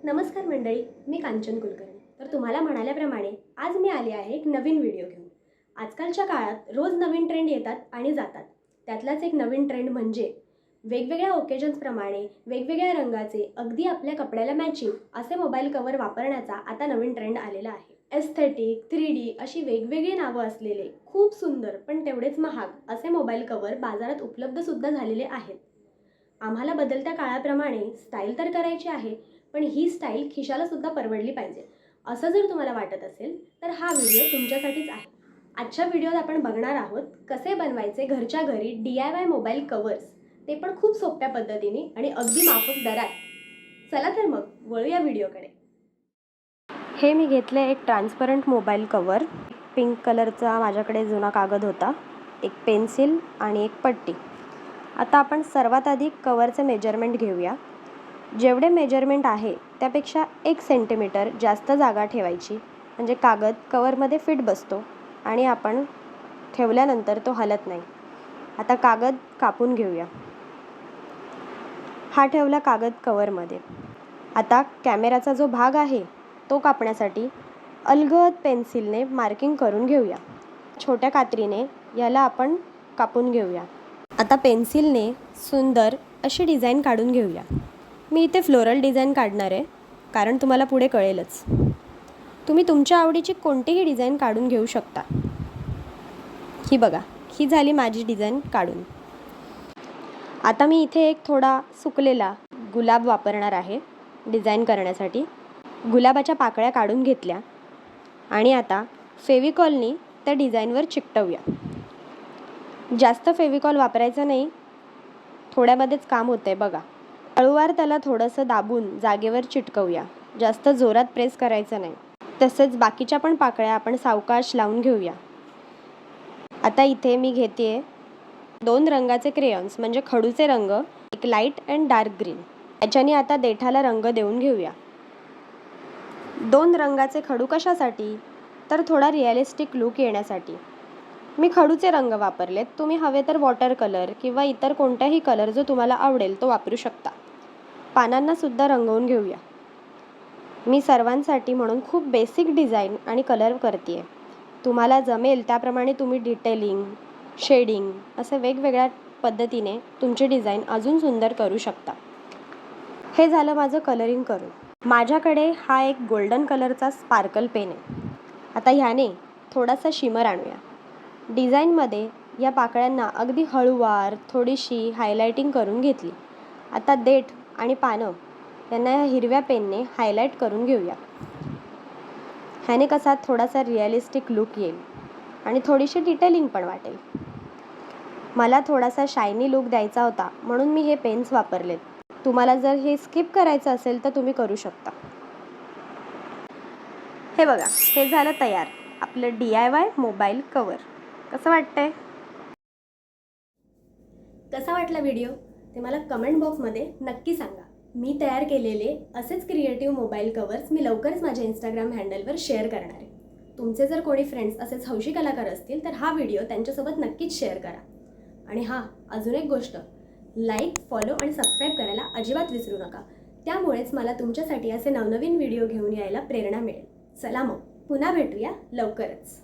नमस्कार मंडळी, मी कांचन कुलकर्णी। तर तुम्हाला म्हणाल्याप्रमाणे आज मी आले आहे एक नवीन व्हिडिओ घेऊन। आजकालच्या काळात रोज नवीन ट्रेंड येतात आणि जातात। त्यातलाच एक नवीन ट्रेंड म्हणजे वेगवेगळ्या ओकेजन्स प्रमाणे वेगवेगळ्या रंगाचे अगदी आपल्या कपड्याला मॅचिंग असे मोबाईल कव्हर वापरण्याचा आता नवीन ट्रेंड आलेला आहे। एस्थेटिक, 3D अशी वेगवेगळी नावं असलेले खूप सुंदर पण तेवढेच महाग असे मोबाईल कव्हर बाजारात उपलब्ध सुद्धा झालेले आहेत। आम्हाला बदलत्या काळाप्रमाणे स्टाईल तर करायची आहे, पण ही स्टाईल खिशाला सुद्धा परवडली पाहिजे। असं जर तुम्हाला वाटत असेल तर हा व्हिडिओ तुमच्यासाठीच आहे। आजच्या व्हिडिओत आपण बघणार आहोत कसे बनवायचे घरच्या घरी DIY मोबाईल कव्हर्स, ते पण खूप सोप्या पद्धतीने आणि अगदी माफक दरात। चला तर मग वळूया व्हिडिओकडे। हे मी घेतले एक ट्रान्सपरंट मोबाईल कव्हर। पिंक कलरचा माझ्याकडे जुना कागद होता, एक पेन्सिल आणि एक पट्टी। आता आपण सर्वात आधी कव्हरचे मेजरमेंट घेऊया। जेवढे मेजरमेंट आहे त्यापेक्षा 1 सेंटीमीटर जास्त जागा ठेवायची, म्हणजे कागद कव्हरमध्ये फिट बसतो आणि आपण ठेवल्यानंतर तो हलत नाही। आता कागद कापून घेऊया। हा ठेवला कागद कव्हरमध्ये। आता कॅमेराचा जो भाग आहे तो कापण्यासाठी अलगद पेन्सिलने मार्किंग करून घेऊया। छोट्या कात्रीने याला आपण कापून घेऊया। आता पेन्सिलने सुंदर अशी डिझाईन काढून घेऊया। मी इथे फ्लोरल डिझाईन काढणार आहे, कारण तुम्हाला पुढे कळेलच। तुम्ही तुमच्या आवडीची कोणतीही डिझाईन काढून घेऊ शकता। ही बघा, ही झाली माझी डिझाईन काढून। आता मी इथे एक थोडा सुकलेला गुलाब वापरणार आहे डिझाईन करण्यासाठी। गुलाबाच्या पाकळ्या काढून घेतल्या आणि आता फेविकॉलनी त्या डिझाईनवर चिकटवूया। जास्त फेविकॉल वापरायचं नाही, थोड्यामध्येच काम होतंय बघा। हळूवार त्याला थोडंसं दाबून जागेवर चिटकवूया, जास्त जोरात प्रेस करायचं नाही। तसेच बाकीच्या पण पाकळ्या आपण सावकाश लावून घेऊया। आता इथे मी घेतेय 2 रंगाचे क्रेयॉन्स, म्हणजे खडूचे रंग, एक लाईट अँड डार्क ग्रीन। याच्याने आता देठाला रंग देऊन घेऊया। 2 रंगाचे खडू कशासाठी? तर थोडा रिअलिस्टिक लुक येण्यासाठी मी खडूचे रंग वापरलेत। तुम्ही हवे तर वॉटर कलर किंवा इतर कोणताही कलर जो तुम्हाला आवडेल तो वापरू शकता। पानांना सुद्धा रंगवून घेऊया। मी सर्वांसाठी म्हणून खूप बेसिक डिझाईन आणि कलर करतेय। तुम्हाला जमेल त्याप्रमाणे तुम्ही डिटेलिंग, शेडिंग असे वेगवेगळ्या पद्धतीने तुमची डिझाईन अजून सुंदर करू शकता। हे झालं माझं कलरिंग करून। माझ्याकडे हा एक गोल्डन कलरचा स्पार्कल पेन आहे। आता ह्याने थोडासा शिमर आणूया। डिझाईनमध्ये या पाकळ्यांना अगदी हळूवार थोडीशी हायलाइटिंग करून घेतली। आता देठ आणि पानं यांना या हिरव्या पेनने हायलाइट करून घेऊया। ह्याने कसा थोडासा रिअलिस्टिक लुक येईल आणि थोडीशी डिटेलिंग पण वाटेल। मला थोडासा शायनी लुक द्यायचा होता म्हणून मी हे पेन्स वापरलेत। तुम्हाला जर हे स्किप करायचं असेल तर तुम्ही करू शकता। हे बघा, हे झालं तयार आपलं DIY मोबाईल कव्हर। कसं वाटतंय? कसा वाटला व्हिडिओ ते मला कमेंट बॉक्समध्ये नक्की सांगा। मी तयार केलेले असेच क्रिएटिव्ह मोबाईल कव्हर्स मी लवकरच माझ्या इंस्टाग्राम हँडलवर शेअर करणार आहे। तुमचे जर कोणी फ्रेंड्स असेच हौशी कलाकार असतील तर हा व्हिडिओ त्यांच्यासोबत नक्कीच शेअर करा। आणि हां, अजून एक गोष्ट, लाईक, फॉलो आणि सबस्क्राईब करायला अजिबात विसरू नका। त्यामुळेच मला तुमच्यासाठी असे नवनवीन व्हिडिओ घेऊन यायला प्रेरणा मिळेल। चला मग पुन्हा भेटूया लवकरच।